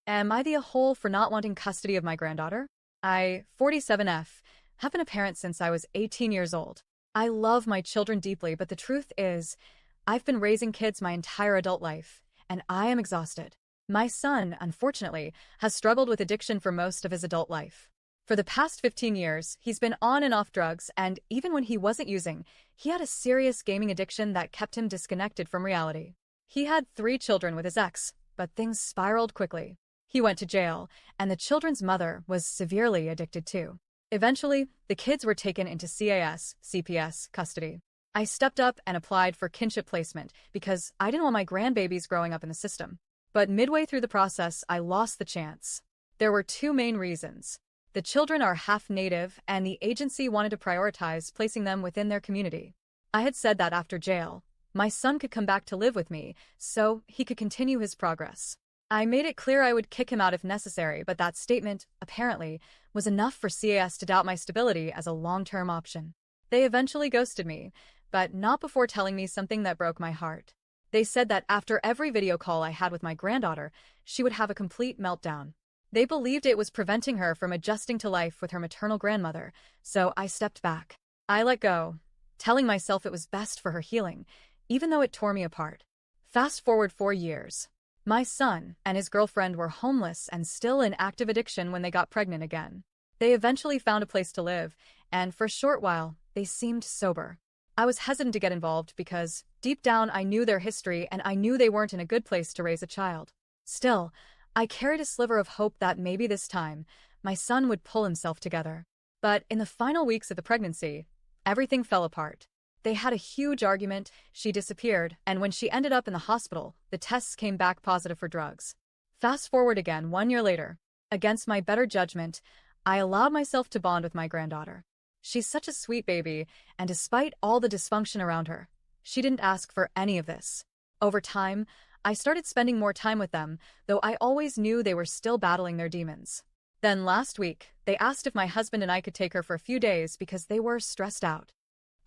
Am I the a-hole for not wanting custody of my granddaughter? I, 47F, have been a parent since I was 18 years old. I love my children deeply, but the truth is, I've been raising kids my entire adult life, and I am exhausted. My son, unfortunately, has struggled with addiction for most of his adult life. For the past 15 years, he's been on and off drugs, and even when he wasn't using, he had a serious gaming addiction that kept him disconnected from reality. He had 3 children with his ex, but things spiraled quickly. He went to jail, and the children's mother was severely addicted too. Eventually, the kids were taken into CPS custody. I stepped up and applied for kinship placement because I didn't want my grandbabies growing up in the system. But midway through the process, I lost the chance. There were 2 main reasons. The children are half native, and the agency wanted to prioritize placing them within their community. I had said that after jail, my son could come back to live with me, so he could continue his progress. I made it clear I would kick him out if necessary, but that statement, apparently, was enough for CAS to doubt my stability as a long-term option. They eventually ghosted me, but not before telling me something that broke my heart. They said that after every video call I had with my granddaughter, she would have a complete meltdown. They believed it was preventing her from adjusting to life with her maternal grandmother, so I stepped back. I let go, telling myself it was best for her healing, even though it tore me apart. Fast forward 4 years. My son and his girlfriend were homeless and still in active addiction when they got pregnant again. They eventually found a place to live, and for a short while, they seemed sober. I was hesitant to get involved because, deep down, I knew their history and I knew they weren't in a good place to raise a child. Still, I carried a sliver of hope that maybe this time, my son would pull himself together. But in the final weeks of the pregnancy, everything fell apart. They had a huge argument, she disappeared, and when she ended up in the hospital, the tests came back positive for drugs. Fast forward again 1 year later. Against my better judgment, I allowed myself to bond with my granddaughter. She's such a sweet baby, and despite all the dysfunction around her, she didn't ask for any of this. Over time, I started spending more time with them, though I always knew they were still battling their demons. Then last week, they asked if my husband and I could take her for a few days because they were stressed out.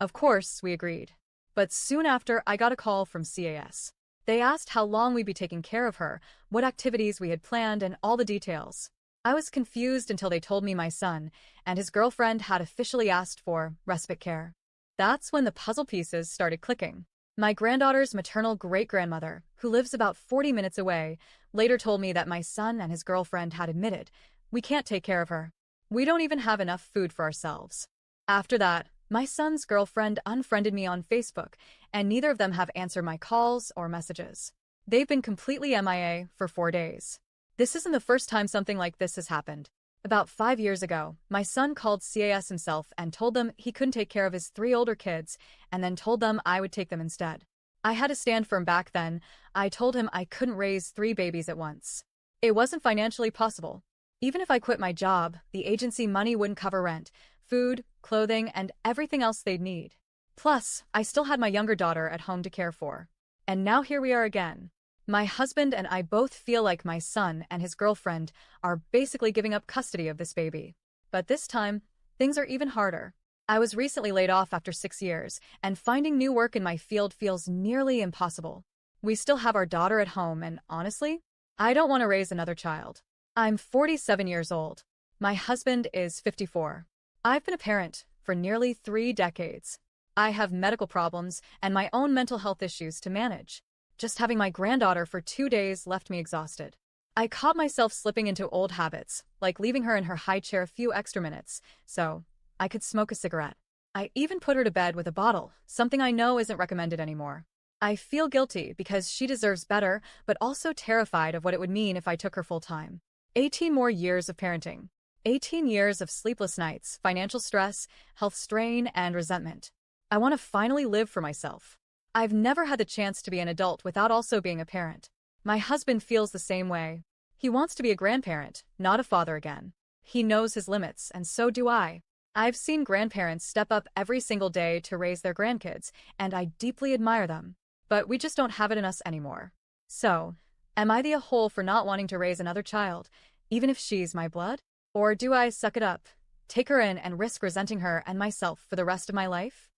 Of course, we agreed. But soon after, I got a call from CAS. They asked how long we'd be taking care of her, what activities we had planned, and all the details. I was confused until they told me my son and his girlfriend had officially asked for respite care. That's when the puzzle pieces started clicking. My granddaughter's maternal great-grandmother, who lives about 40 minutes away, later told me that my son and his girlfriend had admitted, "We can't take care of her. We don't even have enough food for ourselves." After that, my son's girlfriend unfriended me on Facebook, and neither of them have answered my calls or messages. They've been completely MIA for 4 days. This isn't the first time something like this has happened. About 5 years ago, my son called CAS himself and told them he couldn't take care of his 3 older kids, and then told them I would take them instead. I had to stand firm back then. I told him I couldn't raise 3 babies at once. It wasn't financially possible. Even if I quit my job, the agency money wouldn't cover rent, food, clothing, and everything else they'd need. Plus, I still had my younger daughter at home to care for. And now here we are again. My husband and I both feel like my son and his girlfriend are basically giving up custody of this baby. But this time, things are even harder. I was recently laid off after 6 years, and finding new work in my field feels nearly impossible. We still have our daughter at home, and honestly, I don't want to raise another child. I'm 47 years old. My husband is 54. I've been a parent for nearly 3 decades. I have medical problems and my own mental health issues to manage. Just having my granddaughter for 2 days left me exhausted. I caught myself slipping into old habits, like leaving her in her high chair a few extra minutes, so I could smoke a cigarette. I even put her to bed with a bottle, something I know isn't recommended anymore. I feel guilty because she deserves better, but also terrified of what it would mean if I took her full-time. 18 more years of parenting. 18 years of sleepless nights, financial stress, health strain, and resentment. I want to finally live for myself. I've never had the chance to be an adult without also being a parent. My husband feels the same way. He wants to be a grandparent, not a father again. He knows his limits, and so do I. I've seen grandparents step up every single day to raise their grandkids, and I deeply admire them. But we just don't have it in us anymore. So, am I the a-hole for not wanting to raise another child, even if she's my blood? Or do I suck it up, take her in, and risk resenting her and myself for the rest of my life?